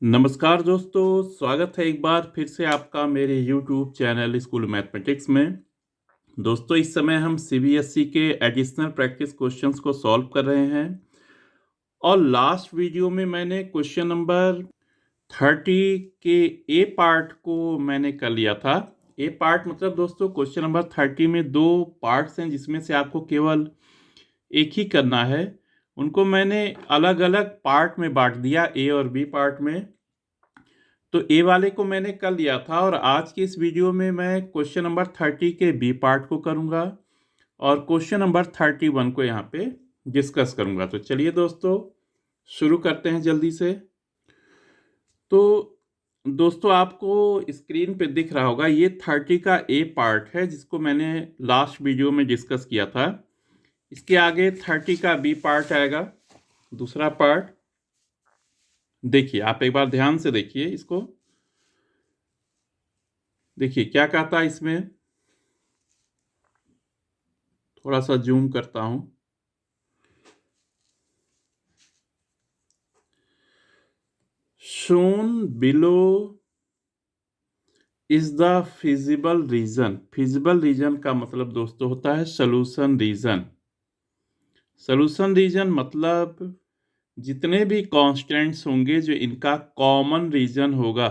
नमस्कार दोस्तों, स्वागत है एक बार फिर से आपका मेरे YouTube चैनल स्कूल मैथमेटिक्स में। दोस्तों, इस समय हम सीबीएसई के एडिशनल प्रैक्टिस क्वेश्चंस को सॉल्व कर रहे हैं और लास्ट वीडियो में मैंने क्वेश्चन नंबर 30 के ए पार्ट को मैंने कर लिया था। ए पार्ट मतलब दोस्तों क्वेश्चन नंबर 30 में दो पार्ट्स हैं जिसमें से आपको केवल एक ही करना है। उनको मैंने अलग अलग पार्ट में बांट दिया, ए और बी पार्ट में। तो ए वाले को मैंने कर लिया था और आज के इस वीडियो में मैं क्वेश्चन नंबर 30 के बी पार्ट को करूंगा और क्वेश्चन नंबर 31 को यहाँ पे डिस्कस करूंगा। तो चलिए दोस्तों शुरू करते हैं जल्दी से। तो दोस्तों आपको स्क्रीन पे दिख रहा होगा, ये 30 का ए पार्ट है जिसको मैंने लास्ट वीडियो में डिस्कस किया था। इसके आगे 30 का बी पार्ट आएगा, दूसरा पार्ट। देखिए, आप एक बार ध्यान से देखिए इसको। देखिए क्या कहता है इसमें, थोड़ा सा जूम करता हूं। shown below is the feasible region. Feasible region का मतलब दोस्तों होता है सोल्यूशन रीजन। सोल्यूशन रीजन मतलब जितने भी कॉन्स्टेंट्स होंगे जो इनका कॉमन रीजन होगा,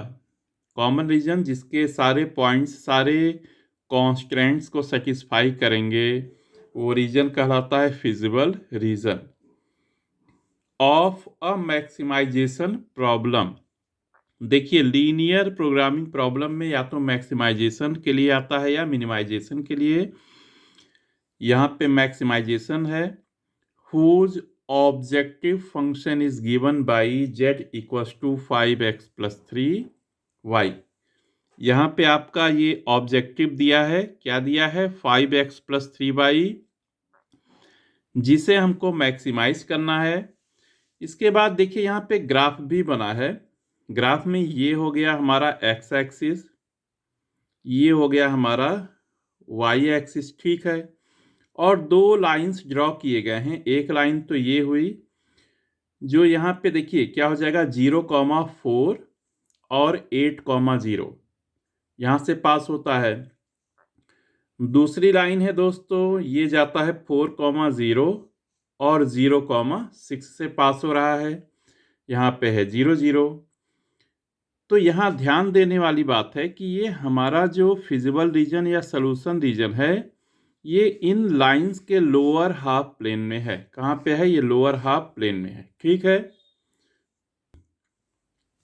कॉमन रीजन जिसके सारे पॉइंट्स सारे कॉन्स्टेंट्स को सेटिस्फाई करेंगे, वो रीजन कहलाता है feasible region of a maximization problem. देखिए, लीनियर प्रोग्रामिंग प्रॉब्लम में या तो मैक्सिमाइजेशन के लिए आता है या मिनिमाइजेशन के लिए। यहाँ पे मैक्सिमाइजेशन है। Whose objective function is given by z equals to 5x plus 3y। यहाँ पे आपका ये ऑब्जेक्टिव दिया है, क्या दिया है, 5x प्लस 3y, जिसे हमको मैक्सिमाइज करना है। इसके बाद देखिए यहाँ पे ग्राफ भी बना है। ग्राफ में ये हो गया हमारा एक्स एक्सिस, ये हो गया हमारा वाई एक्सिस, ठीक है। और दो लाइंस ड्रॉ किए गए हैं। एक लाइन तो ये हुई जो यहाँ पे देखिए क्या हो जाएगा, 0,4 और 8,0 यहाँ से पास होता है। दूसरी लाइन है दोस्तों, ये जाता है 4,0 और 0,6 से पास हो रहा है। यहाँ पे है 0,0। तो यहाँ ध्यान देने वाली बात है कि ये हमारा जो फिजिबल रीजन या सोल्यूशन रीजन है, ये इन लाइंस के लोअर हाफ प्लेन में है। कहाँ पे है, ये लोअर हाफ प्लेन में है, ठीक है।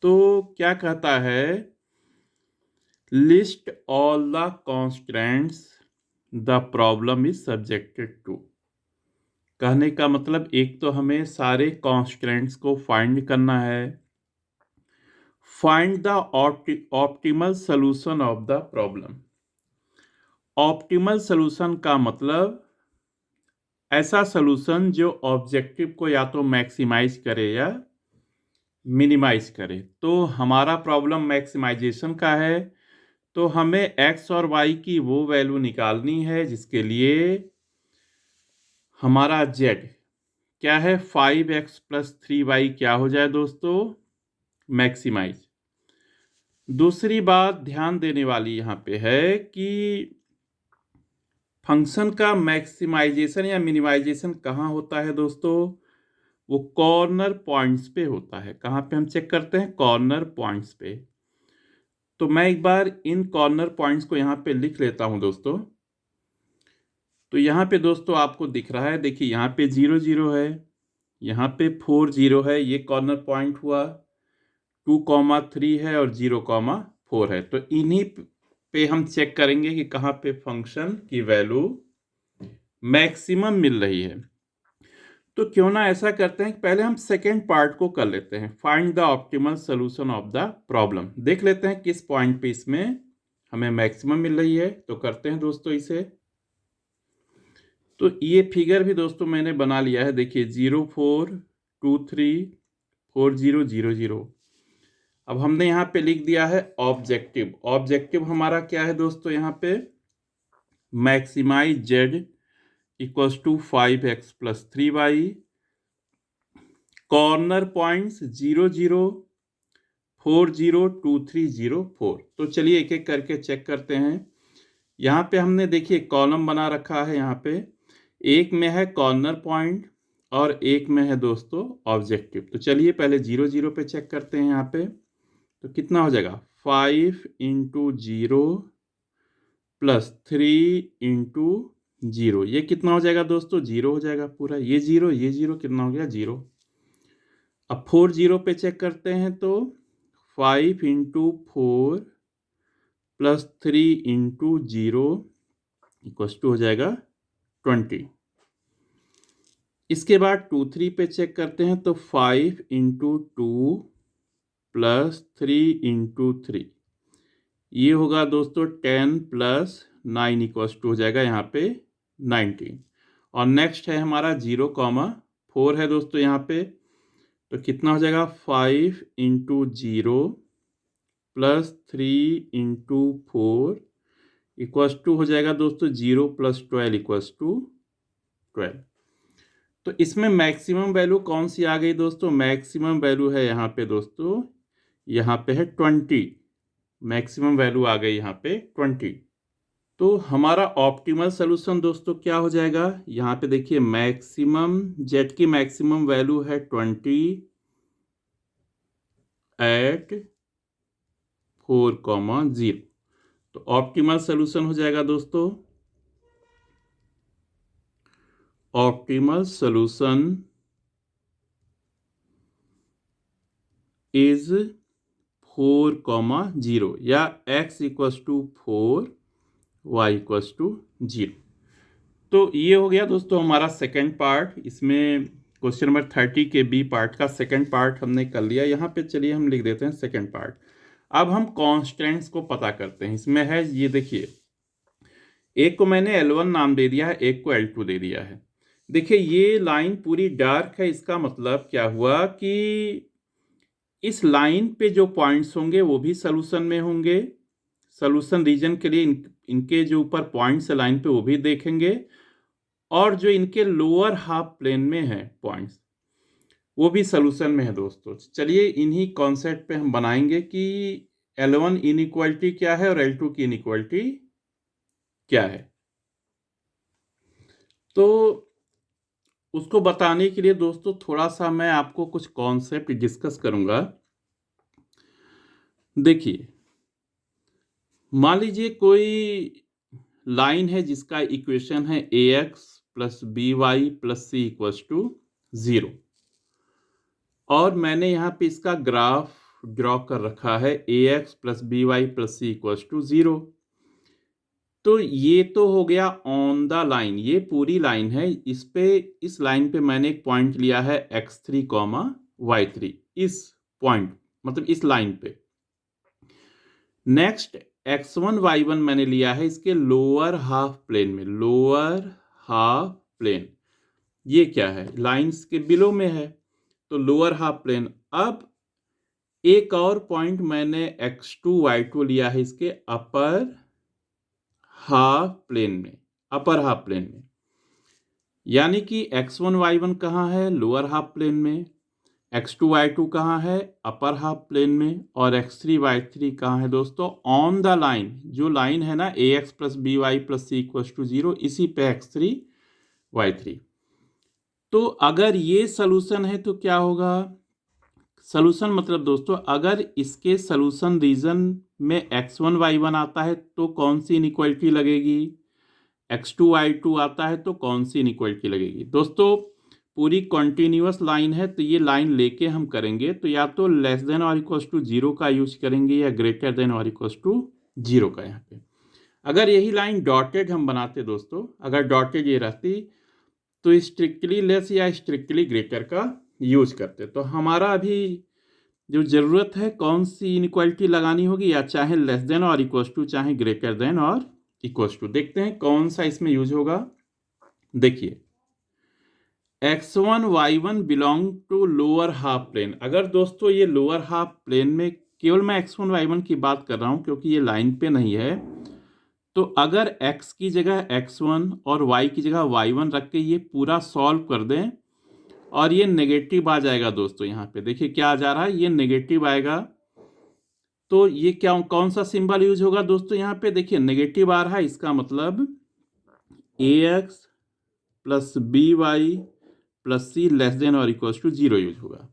तो क्या कहता है, list all the constants the problem is subjected to. कहने का मतलब एक तो हमें सारे कॉन्स्टेंट्स को फाइंड करना है। Find the optimal solution of the problem. Optimal solution का मतलब ऐसा सोल्यूशन जो ऑब्जेक्टिव को या तो मैक्सिमाइज करे या मिनिमाइज करे। तो हमारा प्रॉब्लम मैक्सिमाइजेशन का है, तो हमें x और y की वो वैल्यू निकालनी है जिसके लिए हमारा z क्या है, 5x प्लस 3y क्या हो जाए दोस्तों, मैक्सिमाइज। दूसरी बात ध्यान देने वाली यहाँ पे है कि फंक्शन का मैक्सिमाइजेशन या मिनिमाइजेशन कहाँ होता है दोस्तों, वो कॉर्नर पॉइंट्स पे होता है। कहाँ पे हम चेक करते हैं, कॉर्नर पॉइंट्स पे। तो मैं एक बार इन कॉर्नर पॉइंट्स को यहाँ पे लिख लेता हूँ दोस्तों। तो यहाँ पे दोस्तों आपको दिख रहा है, देखिए यहाँ पे 0,0 है, यहाँ पे 4,0 है, ये कॉर्नर पॉइंट हुआ। 2,3 है और 0,4 है। तो इन्हीं पे हम चेक करेंगे कि कहाँ पे फंक्शन की वैल्यू मैक्सिमम मिल रही है। तो क्यों ना ऐसा करते हैं कि पहले हम सेकेंड पार्ट को कर लेते हैं, find the optimal solution of the problem. देख लेते हैं किस पॉइंट पे इसमें हमें मैक्सिमम मिल रही है। तो करते हैं दोस्तों इसे। तो ये फिगर भी दोस्तों मैंने बना लिया है। देखिए 0,4,2,3,4,0,0,0। अब हमने यहाँ पे लिख दिया है ऑब्जेक्टिव। ऑब्जेक्टिव हमारा क्या है दोस्तों, यहाँ पे maximize z equals to 5x plus 3y। Corner points 0,0, 402304। तो चलिए एक एक करके चेक करते हैं। यहाँ पे हमने देखिए कॉलम बना रखा है। यहाँ पे एक में है कॉर्नर पॉइंट और एक में है दोस्तों ऑब्जेक्टिव। तो चलिए पहले 0 0 पे चेक करते हैं। यहाँ पे तो कितना हो जाएगा, 5 इंटू 0 प्लस 3 इंटू 0, ये कितना हो जाएगा दोस्तों, 0 हो जाएगा पूरा। ये 0 कितना हो गया, 0। अब 4 0 पे चेक करते हैं तो 5 into 4 plus 3 into 0 equals to हो जाएगा 20। इसके बाद 2 3 पे चेक करते हैं तो 5 इंटू 2 प्लस 3 इंटू 3, ये होगा दोस्तों 10 प्लस 9 इक्वस टू हो जाएगा यहाँ पे 19। और नेक्स्ट है हमारा 0,4 है दोस्तों यहाँ पे। तो कितना हो जाएगा, 5 into 0 plus 3 into 4 equals to हो जाएगा दोस्तों 0 प्लस 12 इक्वस टू 12। तो इसमें मैक्सिमम वैल्यू कौन सी आ गई दोस्तों, मैक्सिमम वैल्यू है यहाँ पे दोस्तों, यहाँ पे है 20। मैक्सिमम वैल्यू आ गई यहाँ पे 20। तो हमारा ऑप्टिमल सोल्यूशन दोस्तों क्या हो जाएगा, यहाँ पे देखिए मैक्सिमम जेड की मैक्सिमम वैल्यू है 20 एट 4,0। तो ऑप्टिमल सोल्यूशन हो जाएगा दोस्तों, ऑप्टिमल सोल्यूशन इज 4,0 या x equals to 4 y equals to 0। तो ये हो गया दोस्तों हमारा सेकंड पार्ट। इसमें क्वेश्चन नंबर 30 के बी पार्ट का सेकंड पार्ट हमने कर लिया। यहाँ पे चलिए हम लिख देते हैं सेकंड पार्ट। अब हम कॉन्स्टेंट्स को पता करते हैं। इसमें है ये देखिए, एक को मैंने L1 नाम दे दिया है, एक को L2 दे दिया है। देखिए ये लाइन पूरी डार्क है, इसका मतलब क्या हुआ कि इस लाइन पे जो पॉइंट्स होंगे वो भी सोल्यूशन में होंगे। सोल्यूशन रीजन के लिए इनके जो ऊपर पॉइंट्स है लाइन पे वो भी देखेंगे, और जो इनके लोअर हाफ प्लेन में है पॉइंट्स वो भी सोल्यूशन में है दोस्तों। चलिए इन्हीं कॉन्सेप्ट पे हम बनाएंगे कि L1 इनइक्वालिटी क्या है और L2 की इनइक्वालिटी क्या है। तो उसको बताने के लिए दोस्तों थोड़ा सा मैं आपको कुछ कॉन्सेप्ट डिस्कस करूंगा। देखिए मान लीजिए कोई लाइन है जिसका इक्वेशन है ax plus B Y plus C equals to 0, और मैंने यहाँ पे इसका ग्राफ ड्रॉ कर रखा है ax plus B Y plus C equals to 0। तो ये तो हो गया ऑन द लाइन, ये पूरी लाइन है। इस लाइन पे मैंने एक पॉइंट लिया है x3, y3, इस पॉइंट मतलब इस लाइन पे। नेक्स्ट x1 y1 मैंने लिया है इसके लोअर हाफ प्लेन में, लोअर हाफ प्लेन ये क्या है, लाइंस के बिलो में है, तो लोअर हाफ प्लेन। अब एक और पॉइंट मैंने x2 y2 लिया है इसके अपर हाफ प्लेन में, अपर हाफ प्लेन में, यानी कि x1 y1 कहाँ है, लोअर हाफ प्लेन में, x2 y2 कहाँ है, अपर हाफ प्लेन में, और x3 y3 कहाँ है दोस्तों, ऑन द लाइन। जो लाइन है ना ax plus B Y plus C equals to 0, इसी पे x3 y3। तो अगर ये सोल्यूशन है तो क्या होगा, सोल्यूशन मतलब दोस्तों अगर इसके सोल्यूशन रीजन में x1 y1 आता है तो कौन सी इनइक्वालिटी लगेगी, x2 y2 आता है तो कौन सी इनइक्वालिटी लगेगी। दोस्तों पूरी कॉन्टिन्यूअस लाइन है तो ये लाइन लेके हम करेंगे तो या तो लेस देन और इक्वस टू 0 का यूज करेंगे या ग्रेटर देन और इक्वस टू 0 का। यहाँ पे अगर यही लाइन डॉटेड हम बनाते दोस्तों, अगर डॉटेड ये रहती तो स्ट्रिक्टली लेस या स्ट्रिक्टली ग्रेटर का यूज करते। तो हमारा अभी जो ज़रूरत है कौन सी इनइक्वालिटी लगानी होगी, या चाहे लेस देन और इक्वस टू चाहे ग्रेटर देन और इक्वस टू। देखते हैं कौन सा इसमें यूज होगा। देखिए x1 y1 belong to lower half plane. अगर दोस्तों ये लोअर हाफ प्लेन में, केवल मैं x1 y1 की बात कर रहा हूँ क्योंकि ये लाइन पे नहीं है, तो अगर x की जगह x1 और y की जगह y1 रख के ये पूरा सॉल्व कर दें और ये नेगेटिव आ जाएगा दोस्तों। यहाँ पे देखिए क्या आ जा रहा है, ये नेगेटिव आएगा। तो ये क्या कौन सा सिंबल यूज होगा दोस्तों? यहाँ पे देखिए नेगेटिव आ रहा है, इसका मतलब ax plus B Y plus C less than और इक्वल टू 0 यूज होगा।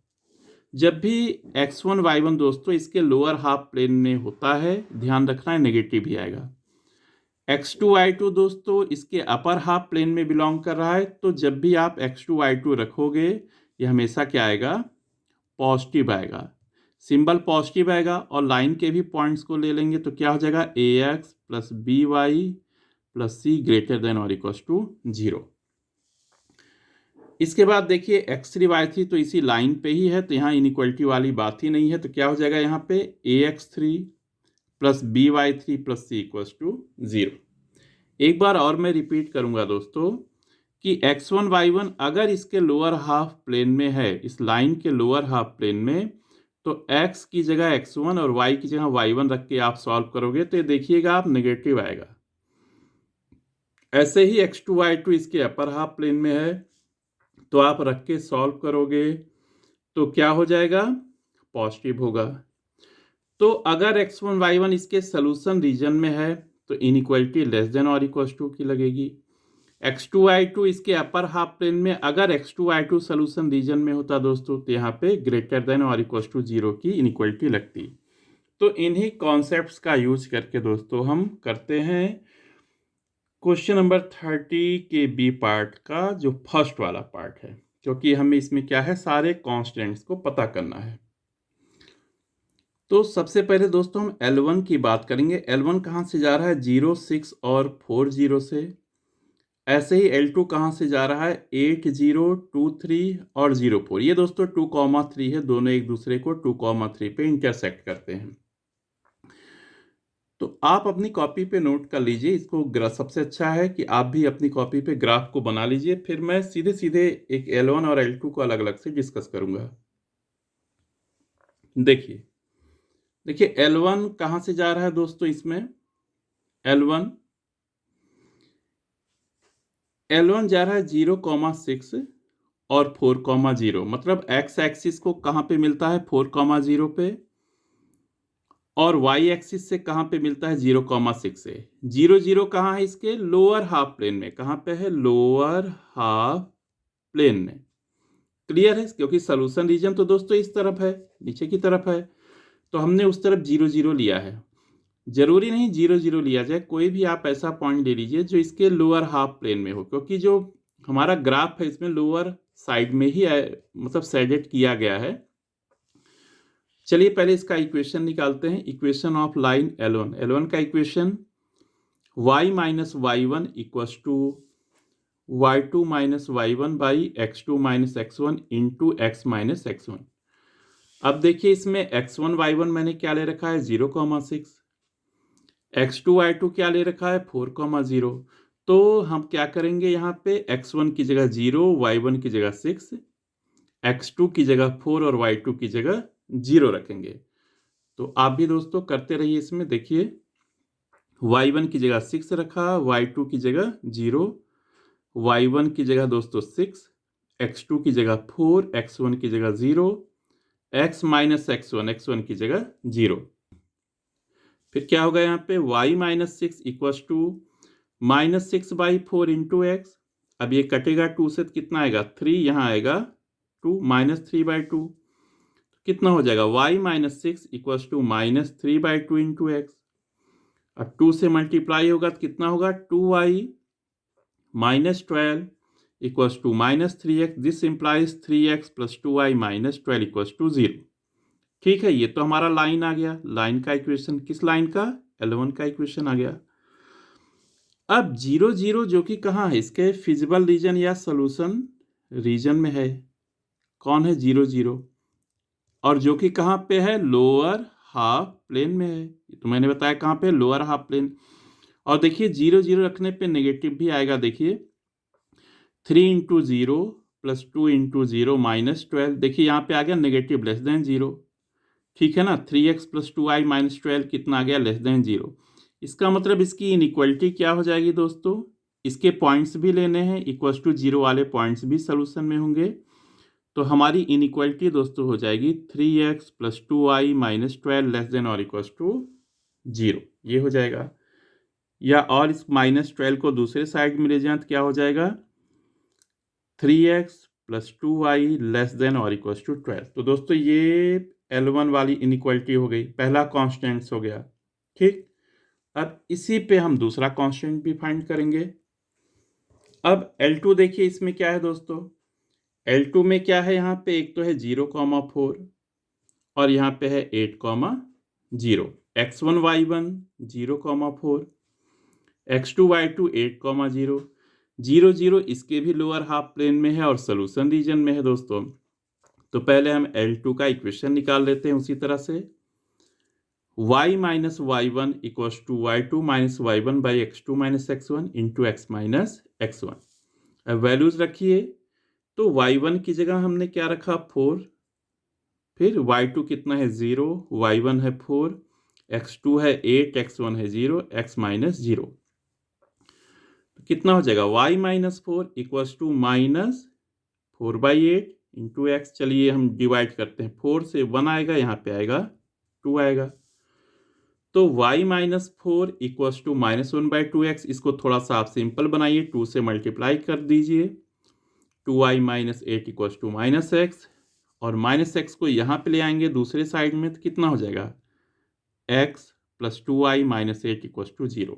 जब भी x1 y1 दोस्तों इसके लोअर हाफ प्लेन में होता है, ध्यान रखना है नेगेटिव ही आएगा। x2 y2 दोस्तों इसके अपर हाफ प्लेन में बिलोंग कर रहा है, तो जब भी आप x2 y2 रखोगे ये हमेशा क्या आएगा? पॉजिटिव आएगा, सिंबल पॉजिटिव आएगा। और लाइन के भी पॉइंट्स को ले लेंगे तो क्या हो जाएगा? ax plus B Y plus C greater than और इक्वल टू 0। इसके बाद देखिए x3 y3 तो इसी लाइन पे ही है, तो यहाँ इनइक्वलिटी वाली बात ही नहीं है, तो क्या हो जाएगा यहाँ पे? ax3 plus B Y three plus C equal to 0। एक बार और मैं रिपीट करूंगा दोस्तों कि x1 y1 अगर इसके लोअर हाफ प्लेन में है, इस लाइन के लोअर हाफ प्लेन में, तो x की जगह x1 और y की जगह y1 रख के आप सॉल्व करोगे तो ये देखिएगा आप नेगेटिव आएगा। ऐसे ही x2 y2 इसके अपर हाफ प्लेन में है, तो आप रख के सॉल्व करोगे तो क्या हो जाएगा? पॉजिटिव होगा। तो अगर x1 y1 इसके सोल्यूशन रीजन में है तो इनइक्वालिटी लेस देन और इक्वल टू की लगेगी। x2 y2 इसके अपर हाफ प्लेन में अगर x2 y2 सोल्यूशन रीजन में होता दोस्तों तो यहाँ पे ग्रेटर देन और इक्वल टू 0 की इनइक्वालिटी लगती। तो इन्हीं कॉन्सेप्ट्स का यूज करके दोस्तों हम करते हैं क्वेश्चन नंबर 30 के बी पार्ट का जो फर्स्ट वाला पार्ट है, क्योंकि हमें इसमें क्या है? सारे कॉन्स्टेंट्स को पता करना है। तो सबसे पहले दोस्तों हम L1 की बात करेंगे। L1 कहाँ से जा रहा है? 0, 6 और 4 0 से। ऐसे ही L2 कहाँ से जा रहा है? 8 0, 2 3 और 0 4। ये दोस्तों 2,3 है, दोनों एक दूसरे को 2,3 पे इंटरसेक्ट करते हैं। तो आप अपनी कॉपी पे नोट कर लीजिए इसको। सबसे अच्छा है कि आप भी अपनी कॉपी पे ग्राफ को बना लीजिए, फिर मैं सीधे सीधे एक L1 और L2 को अलग अलग से डिस्कस करूंगा। देखिए L1 कहां से जा रहा है दोस्तों? इसमें L1 जा रहा है 0,6 और 4,0, मतलब x एक्सिस को कहां पे मिलता है? 4,0 पे, और y एक्सिस से कहां पे मिलता है? 0,6 से। 0 0 कहां है? इसके लोअर हाफ प्लेन में। कहां पे है? लोअर हाफ प्लेन में। क्लियर है? क्योंकि सोल्यूशन रीजन तो दोस्तों इस तरफ है, नीचे की तरफ है, तो हमने उस तरफ 0 0 लिया है। जरूरी नहीं 0 0 लिया जाए, कोई भी आप ऐसा पॉइंट ले लीजिए जो इसके लोअर हाफ प्लेन में हो, क्योंकि जो हमारा ग्राफ है इसमें लोअर साइड में ही मतलब शेडेड किया गया है। चलिए पहले इसका इक्वेशन निकालते हैं। इक्वेशन ऑफ लाइन L1 का equation y minus y1 equals to y2 minus y1 by x2 minus x1 into x minus x1। अब देखिए इसमें x1 y1 मैंने क्या ले रखा है? 0,6। x2 y2 क्या ले रखा है? 4,0। तो हम क्या करेंगे? यहाँ पे x1 की जगह 0, y1 की जगह 6, x2 की जगह 4 और y2 की जगह 0 रखेंगे। तो आप भी दोस्तों करते रहिए इसमें। देखिए y1 की जगह 6 रखा, y2 की जगह 0, y1 की जगह दोस्तों 6, x2 की जगह 4, x1 की जगह 0, x माइनस x1 की जगह 0। फिर क्या होगा यहाँ पे? y minus 6 equals to minus 6 by 4 into X. अब ये कटेगा 2 से, कितना आएगा? 3, यहाँ आएगा 2, माइनस 3 बाई 2। कितना हो जाएगा? y minus 6 equals to minus 3 by 2 into X. अब 2 से मल्टीप्लाई होगा तो कितना होगा? 2y minus 12 equals to minus 3x। This implies 3x plus 2y minus 12 equals to 0। ठीक है, ये तो हमारा लाइन आ गया। लाइन का इक्वेशन, किस लाइन का? L1 का इक्वेशन आ गया। अब 0 0 जो कि कहाँ है? इसके फिजिबल रीजन या सोल्यूशन रीजन में है। कौन है 0 0? और जो कि कहाँ पे है? लोअर हाफ प्लेन में है। तो मैंने बताया कहाँ पे? Lower half plane. और देखिए 0 0 रखने पे नेगेटिव भी आएगा। देखिए 3 इंटू 0 प्लस 2 इंटू 0 माइनस 12। देखिए यहाँ पे आ गया नेगेटिव लेस देन 0। ठीक है ना? 3x प्लस 2y माइनस 12 कितना आ गया? Less than 0। इसका मतलब इसकी इनइक्वालिटी क्या हो जाएगी दोस्तों? इसके पॉइंट्स भी लेने हैं, इक्वल्स टू 0 वाले पॉइंट्स भी सोल्यूशन में होंगे। तो हमारी इनइक्वालिटी दोस्तों हो जाएगी 3x + 2y - 12 लेस देन और इक्वल्स टू 0, ये हो जाएगा। या और इस -12 को दूसरे साइड में ले जाएं तो क्या हो जाएगा 3x + 2y लेस देन और इक्वल्स टू 12। तो दोस्तों ये L1 वाली इनइक्वालिटी हो गई, पहला कॉन्स्टेंट्स हो गया। ठीक, अब इसी पे हम दूसरा कांस्टेंट भी फाइंड करेंगे। अब L2 देखिए, इसमें क्या है दोस्तों, L2 में क्या है, यहाँ पे एक तो है 0,4 और यहाँ पे है 8,0, x1 y1 0,4, x2 y2 8,0, 0 0 इसके भी लोअर हाफ प्लेन में है और सोल्यूशन रीजन में है दोस्तों। तो पहले हम L2 का इक्वेशन निकाल लेते हैं उसी तरह से, y - y1 = y2 - y1 by x2 - x1 into x - x1। अब वैल्यूज रखिए, तो y1 की जगह हमने क्या रखा 4, फिर y2 कितना है 0, y1 है 4, x2 है 8, x1 है 0, x - 0। तो कितना हो जाएगा y - 4 = -4/8 इंटू एक्स। चलिए हम डिवाइड करते हैं, 4 से 1 आएगा, यहाँ पे आएगा 2 आएगा। तो y - 4 = -1/2x, इसको थोड़ा सा आप सिंपल बनाइए, 2 से मल्टीप्लाई कर दीजिए, 2y - 8 = -x, और -x को यहाँ पे ले आएंगे दूसरे साइड में तो कितना हो जाएगा x + 2y - 8 = 0।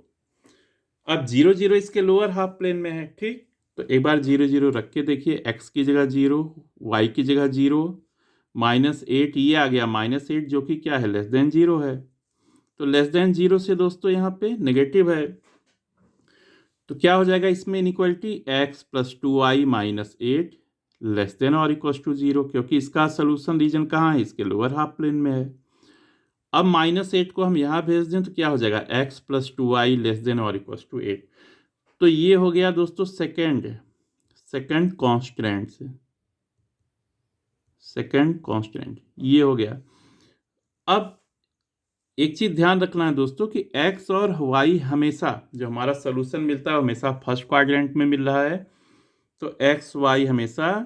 अब 0 0 इसके लोअर हाफ प्लेन में है। ठीक, तो एक बार 0 0 रख के देखिए, x की जगह 0, y की जगह 0, -8 ये आ गया -8 जो कि क्या है लेस देन 0 है। तो लेस देन 0 से दोस्तों यहाँ पे नेगेटिव है, तो क्या हो जाएगा इसमें inequality x + 2y - 8 less than और इक्वल्स टू 0, क्योंकि इसका सोल्यूशन रीजन कहाँ है, इसके लोअर हाफ प्लेन में है। अब -8 को हम यहाँ भेज दें तो क्या हो जाएगा x + 2y लेस देन और इक्वल्स टू 8। तो ये हो गया दोस्तों सेकंड कांस्टेंट ये हो गया। अब एक चीज ध्यान रखना है दोस्तों कि x और y हमेशा जो हमारा सोल्यूशन मिलता है हमेशा फर्स्ट क्वाड्रेंट में मिल रहा है, तो x y हमेशा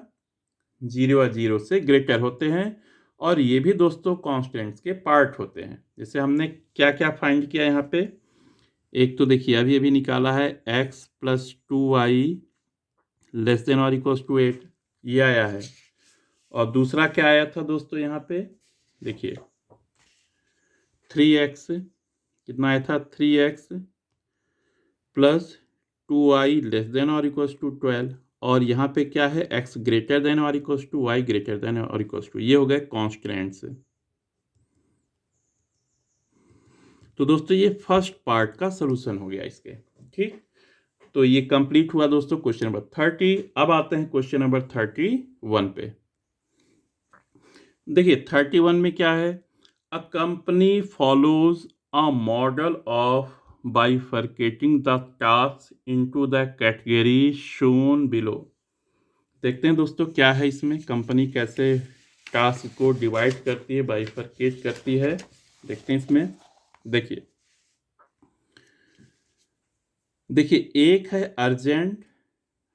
0 और 0 से ग्रेटर होते हैं, और ये भी दोस्तों कांस्टेंट्स के पार्ट होते हैं। जैसे हमने क्या क्या फाइंड किया यहाँ पे, एक तो देखिए अभी निकाला है x + 2y लेस देन और इक्वल्स टू 8, ये आया है। और दूसरा क्या आया था दोस्तों, यहाँ पे देखिए 3x, कितना आया था 3x + 2y लेस देन और इक्वल्स टू 12, और यहाँ पे क्या है x ग्रेटर देन और equals to y greater than और इक्वल्स टू, ये हो गए कांस्टेंट्स। तो दोस्तों ये फर्स्ट पार्ट का सॉल्यूशन हो गया इसके। ठीक, तो ये कंप्लीट हुआ दोस्तों क्वेश्चन नंबर 30। अब आते हैं क्वेश्चन नंबर 31 पे। देखिए 31 में क्या है, a company follows a model of bifurcating the task into the category shown below. देखते हैं दोस्तों क्या है इसमें, कंपनी कैसे टास्क को डिवाइड करती है, बाइफरकेट करती है, देखते हैं इसमें। देखिए एक है अर्जेंट,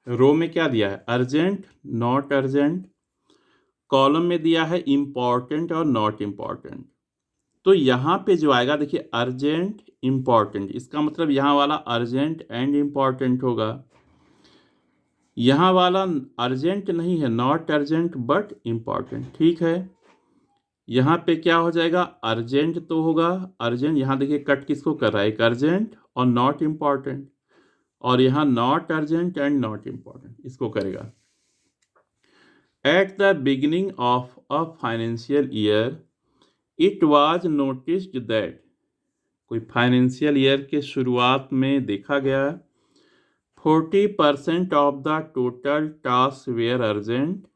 रो में क्या दिया है अर्जेंट नॉट अर्जेंट, कॉलम में दिया है इंपॉर्टेंट और नॉट इंपॉर्टेंट। तो यहाँ पे जो आएगा देखिए अर्जेंट इंपॉर्टेंट, इसका मतलब यहाँ वाला अर्जेंट एंड इंपॉर्टेंट होगा, यहाँ वाला अर्जेंट नहीं है नॉट अर्जेंट बट इंपॉर्टेंट। ठीक है, यहाँ पे क्या हो जाएगा अर्जेंट तो होगा, अर्जेंट यहाँ देखिए कट किसको कर रहा है, एक अर्जेंट और नॉट इंपॉर्टेंट, और यहाँ not urgent and not important इसको करेगा। At the beginning of a financial year it was noticed that, कोई फाइनेंशियल ईयर के शुरुआत में देखा गया 40% of the total task were urgent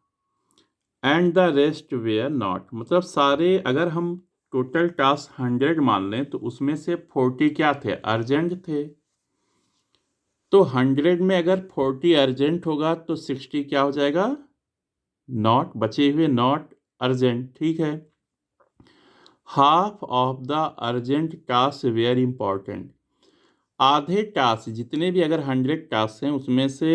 and the rest were not, मतलब सारे अगर हम टोटल टास्क 100 मान लें तो उसमें से 40 क्या थे अर्जेंट थे, तो 100 में अगर 40 अर्जेंट होगा तो 60 क्या हो जाएगा नॉट, बचे हुए नॉट अर्जेंट। ठीक है, half of the urgent task were important, आधे टास्क जितने भी अगर 100 टास्क हैं उसमें से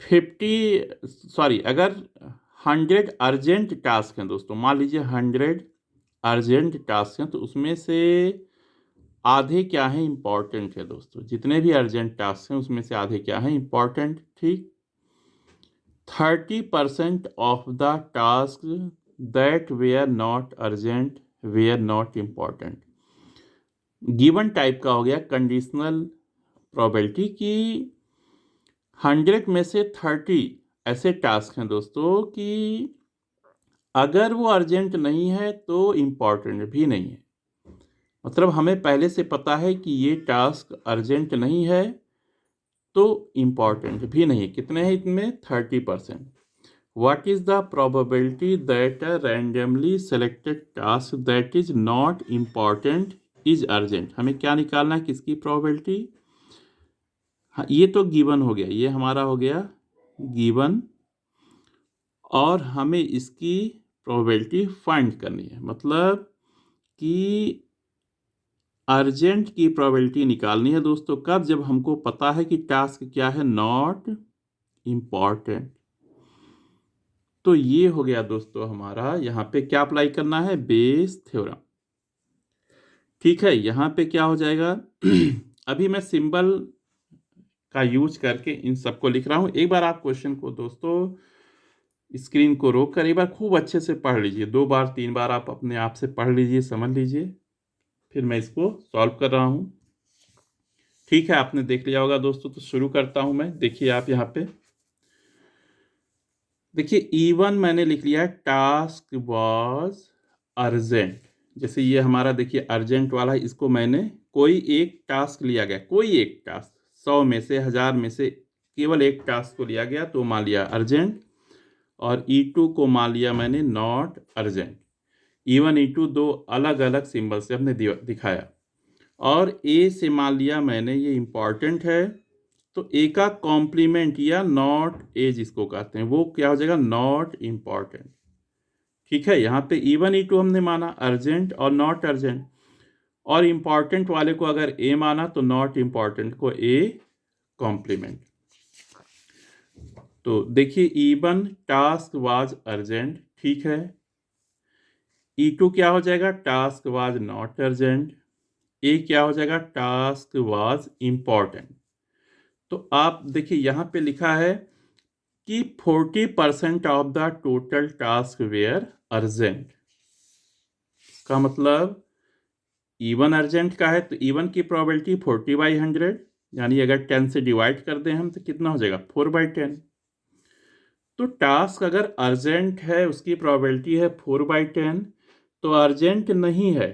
अगर 100 अर्जेंट टास्क हैं दोस्तों, मान लीजिए 100 अर्जेंट टास्क हैं, तो उसमें से आधे क्या हैं, इम्पॉर्टेंट है दोस्तों। जितने भी अर्जेंट टास्क हैं उसमें से आधे क्या हैं, इम्पॉर्टेंट। ठीक, 30% of the task that were not urgent were not important. Given type का हो गया कंडीशनल प्रोबेबिलिटी की 100 में से 30 ऐसे टास्क हैं दोस्तों कि अगर वो अर्जेंट नहीं है तो इम्पॉर्टेंट भी नहीं है। मतलब हमें पहले से पता है कि ये टास्क अर्जेंट नहीं है तो इम्पॉर्टेंट भी नहीं है। कितने हैं इनमें, 30%। What is the probability that a randomly selected task that is not important is urgent? हमें क्या निकालना है, किसकी प्रोबेबिलिटी। हाँ, ये तो गिवन हो गया, ये हमारा हो गया गिवन, और हमें इसकी प्रोबेबिलिटी फाइंड करनी है। मतलब कि अर्जेंट की प्रोबेबिलिटी निकालनी है दोस्तों। कब, जब हमको पता है कि टास्क क्या है, नॉट इम्पॉर्टेंट। तो ये हो गया दोस्तों हमारा, यहाँ पे क्या अप्लाई करना है, बेस थ्योरम। ठीक है, यहाँ पे क्या हो जाएगा अभी मैं सिंबल का यूज करके इन सबको लिख रहा हूँ। एक बार आप क्वेश्चन को दोस्तों स्क्रीन को रोक कर एक बार खूब अच्छे से पढ़ लीजिए, 2 बार 3 बार आप अपने आप से पढ़ लीजिए, समझ लीजिए, फिर मैं इसको सॉल्व कर रहा हूँ। ठीक है, आपने देख लिया होगा दोस्तों, तो शुरू करता हूँ मैं। देखिए आप यहाँ पे देखिए E1 मैंने लिख लिया है, टास्क वाज अर्जेंट। जैसे ये हमारा देखिए अर्जेंट वाला है, इसको मैंने कोई एक टास्क लिया गया, कोई एक टास्क, 100 में से 1000 में से केवल एक टास्क को लिया गया तो मान लिया अर्जेंट, और E2 को मान लिया मैंने नॉट अर्जेंट। E1 E2 दो अलग अलग सिंबल से हमने दिखाया, और ए से मान लिया मैंने ये इम्पॉर्टेंट है, तो ए का कॉम्प्लीमेंट या नॉट ए जिसको कहते हैं वो क्या हो जाएगा, नॉट इम्पॉर्टेंट। ठीक है, यहाँ पे E1 E2 हमने माना अर्जेंट और नॉट अर्जेंट, और इम्पॉर्टेंट वाले को अगर ए माना तो नॉट इम्पॉर्टेंट को ए कॉम्प्लीमेंट। तो देखिए E1 टास्क वाज अर्जेंट, ठीक है। E2 क्या हो जाएगा, टास्क वाज नॉट अर्जेंट। ए क्या हो जाएगा, टास्क वाज इम्पॉर्टेंट। तो आप देखिए यहाँ पे लिखा है कि 40% of the total task were urgent. का मतलब E1 अर्जेंट का है तो E1 की प्रोबेबिलिटी 40/100, यानी अगर 10 से डिवाइड कर दें हम तो कितना हो जाएगा, 4/10। तो टास्क अगर अर्जेंट है उसकी प्रोबेबिलिटी है 4/10, तो अर्जेंट नहीं है।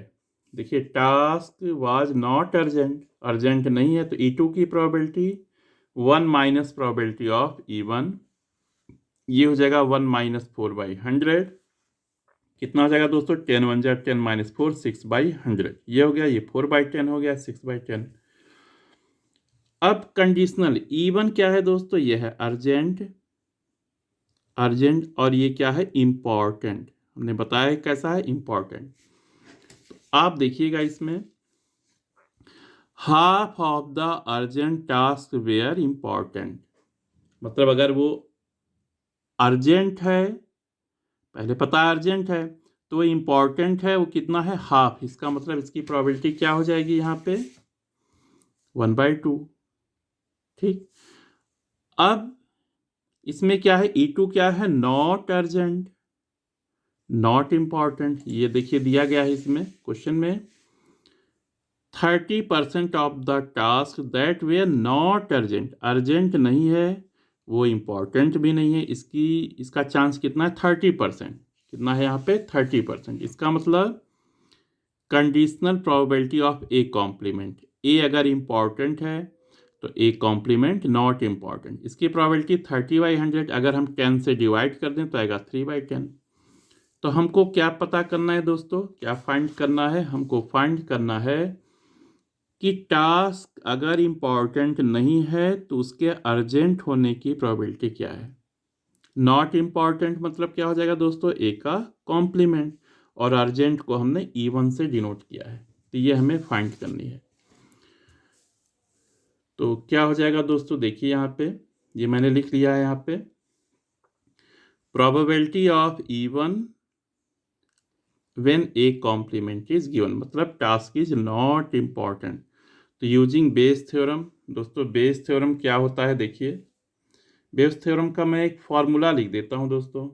देखिए task was not urgent, urgent नहीं है, तो E2 की probability 1 minus probability of E1, ये हो जाएगा 1 - 4/100। कितना हो जाएगा दोस्तों, 10 1 जा 10 - 4 6/100। ये हो गया, ये 4/10 हो गया, 6/10। अब कंडीशनल E1 क्या है दोस्तों, ये है अर्जेंट, अर्जेंट, और ये क्या है, इम्पॉर्टेंट। हमने बताया कैसा है, इम्पॉर्टेंट। तो आप देखिएगा इसमें half of the urgent task were important. मतलब अगर वो अर्जेंट है, पहले पता है अर्जेंट है, तो वो इम्पॉर्टेंट है, वो कितना है, हाफ। इसका मतलब इसकी प्रोबेबिलिटी क्या हो जाएगी यहाँ पे, 1/2। ठीक, अब इसमें क्या है, E2 क्या है, नॉट अर्जेंट, नॉट इम्पॉर्टेंट। ये देखिए दिया गया है इसमें क्वेश्चन में 30% of the task that were not urgent, urgent नहीं है, वो इम्पॉर्टेंट भी नहीं है। इसका चांस कितना है, 30%। कितना है यहाँ पे, 30%। इसका मतलब conditional probability of A complement, A अगर इम्पॉर्टेंट है तो ए कॉम्प्लीमेंट नॉट इम्पॉर्टेंट, इसकी प्रोबेबिलिटी 30/100। अगर हम 10 से डिवाइड कर दें तो आएगा 3/10। तो हमको क्या पता करना है दोस्तों, क्या फाइंड करना है, हमको फाइंड करना है कि टास्क अगर इम्पॉर्टेंट नहीं है तो उसके अर्जेंट होने की प्रोबेबिलिटी क्या है। नॉट इम्पॉर्टेंट मतलब क्या हो जाएगा दोस्तों, ए का कॉम्प्लीमेंट, और अर्जेंट को हमने E1 से डिनोट किया है, तो ये हमें फाइंड करनी है। तो क्या हो जाएगा दोस्तों, देखिए यहाँ पे ये मैंने लिख लिया है यहाँ पे। Probability of even when A complement is given, मतलब टास्क इज नॉट इम्पॉर्टेंट। तो यूजिंग बेस थ्योरम, दोस्तों बेस थ्योरम क्या होता है देखिए। बेस थ्योरम का मैं एक फॉर्मूला लिख देता हूँ दोस्तों।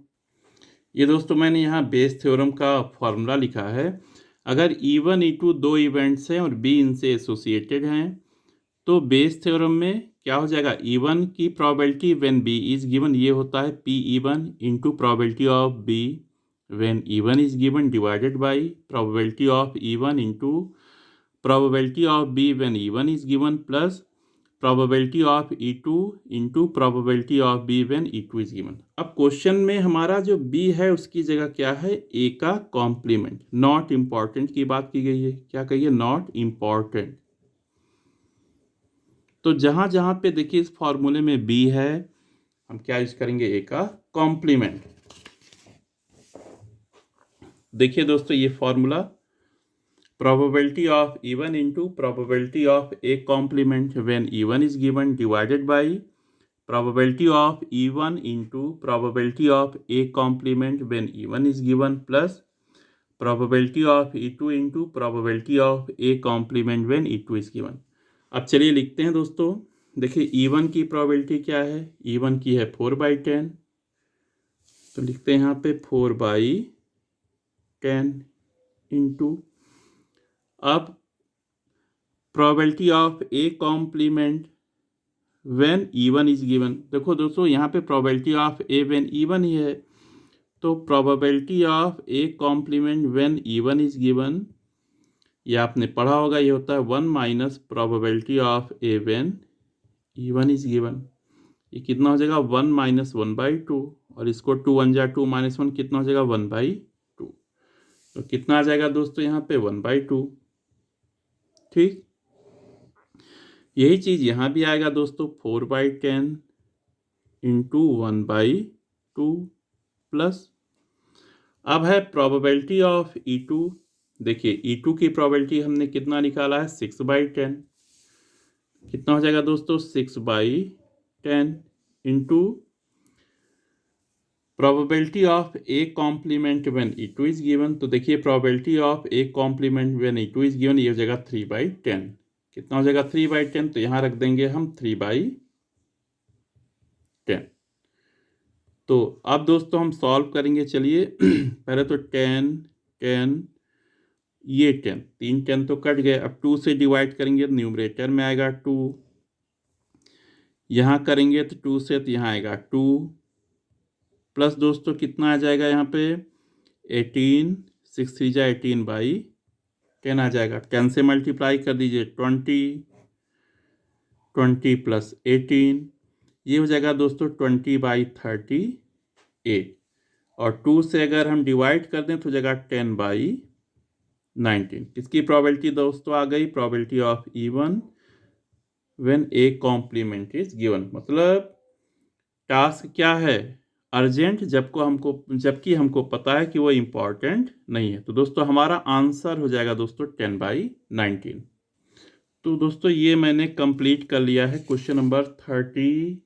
ये दोस्तों मैंने यहाँ बेस थ्योरम का फॉर्मूला लिखा है। अगर E1 E2 दो इवेंट्स हैं और B इनसे एसोसिएटेड हैं तो बेस थ्योरम में क्या हो जाएगा, E1 की probability when B is given, ये होता है P(E1) into probability of B when E1 is given divided by probability of E1 into probability of B when E1 is given plus probability of E2 into probability of B when E2 is given. अब question में हमारा जो B है उसकी जगह क्या है, A का कॉम्प्लीमेंट। नॉट इम्पॉर्टेंट की बात की गई है, क्या कहिए, नॉट इम्पॉर्टेंट। तो जहां जहां पे देखिए इस फॉर्मूले में B है, हम क्या यूज करेंगे, A का कॉम्प्लीमेंट। देखिए दोस्तों ये formula, probability of E1 into probability of A complement when E1 is given divided by probability of E1 into probability of A complement when E1 is given plus probability of E2 into probability of A complement when E2 is given। अब चलिए लिखते हैं दोस्तों। देखिए E1 की probability क्या है, E1 की है 4/10, तो लिखते हैं यहाँ पे 4/10 इंटू, अब probability of A complement when E1 is given. देखो दोस्तों यहाँ पे probability of A when E1 ही है, तो probability of A complement when E1 is given, ये आपने पढ़ा होगा, ये होता है 1 minus probability of A when E1 is given. ये कितना हो जाएगा, 1 माइनस 1/2, और इसको 2 1 जा 2 माइनस 1 कितना हो जाएगा, 1/2। तो कितना आ जाएगा दोस्तों यहाँ पे 1/2। ठीक, यही चीज यहाँ भी आएगा दोस्तों, 4/10 इंटू 1/2 प्लस, अब है प्रोबेबिलिटी ऑफ E2। देखिए E2 की प्रोबेबिलिटी हमने कितना निकाला है, 6/10। कितना हो जाएगा दोस्तों, 6/10 into probability of A complement when E2 is given. तो देखिए probability of A complement when E2 is given, ये हो जाएगा 3/10। कितना हो जाएगा 3/10, तो यहाँ रख देंगे हम 3/10। तो अब दोस्तों हम सॉल्व करेंगे, चलिए पहले तो 10 10, ये 10, 3 10 तो कट गए। अब 2 से डिवाइड करेंगे तो न्यूमरेटर में आएगा 2, यहाँ करेंगे तो 2 से, तो यहाँ आएगा 2 प्लस दोस्तों कितना आ जाएगा यहाँ पे 18, 6 3 जा 18/10 आ जाएगा। 10 से मल्टीप्लाई कर दीजिए 20, 20 प्लस 18, ये हो जाएगा दोस्तों 20/38। और 2 से अगर हम डिवाइड कर दें तो हो जाएगा 10/19। किसकी प्रोबेबिलिटी दोस्तों आ गई, probability of E1 when A complement is given. मतलब टास्क क्या है, अर्जेंट, जबकि हमको पता है कि वो इम्पॉर्टेंट नहीं है। तो दोस्तों हमारा आंसर हो जाएगा दोस्तों 10/19। तो दोस्तों ये मैंने कंप्लीट कर लिया है, क्वेश्चन नंबर 31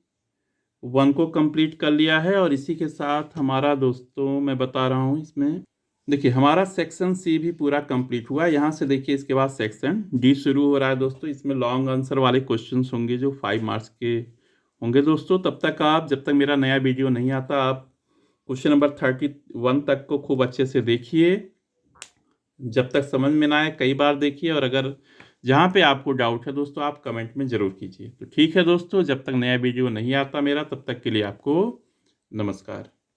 को कंप्लीट कर लिया है। और इसी के साथ हमारा दोस्तों मैं बता रहा हूँ, इसमें देखिए हमारा सेक्शन सी भी पूरा कंप्लीट हुआ है। यहाँ से देखिए इसके बाद सेक्शन डी शुरू हो रहा है दोस्तों। इसमें लॉन्ग आंसर वाले क्वेश्चंस होंगे जो 5 मार्क्स के होंगे दोस्तों। तब तक आप, जब तक मेरा नया वीडियो नहीं आता, आप क्वेश्चन नंबर 31 तक को खूब अच्छे से देखिए। जब तक समझ में ना आए कई बार देखिए, और अगर जहाँ पे आपको डाउट है दोस्तों आप कमेंट में ज़रूर कीजिए। तो ठीक है दोस्तों, जब तक नया वीडियो नहीं आता मेरा, तब तक के लिए आपको नमस्कार।